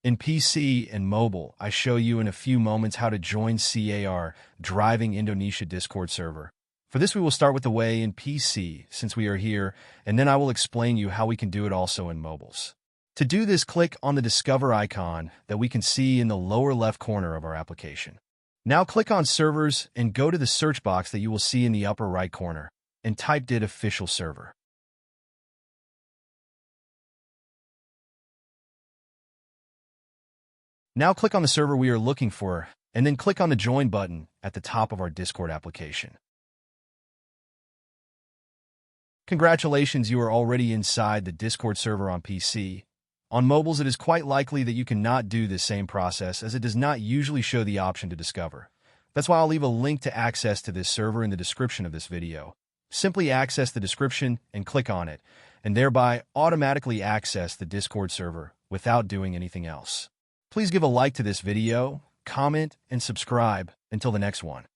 In PC and mobile, I show you in a few moments how to join CAR, Driving Indonesia Discord server. For this, we will start with the way in PC, since we are here, and then I will explain you how we can do it also in mobiles. To do this, click on the Discover icon that we can see in the lower left corner of our application. Now click on Servers and go to the search box that you will see in the upper right corner, and type DID official server. Now click on the server we are looking for, and then click on the Join button at the top of our Discord application. Congratulations, you are already inside the Discord server on PC. On mobiles, it is quite likely that you cannot do this same process, as it does not usually show the option to discover. That's why I'll leave a link to access to this server in the description of this video. Simply access the description and click on it, and thereby automatically access the Discord server without doing anything else. Please give a like to this video, comment, and subscribe. Until the next one.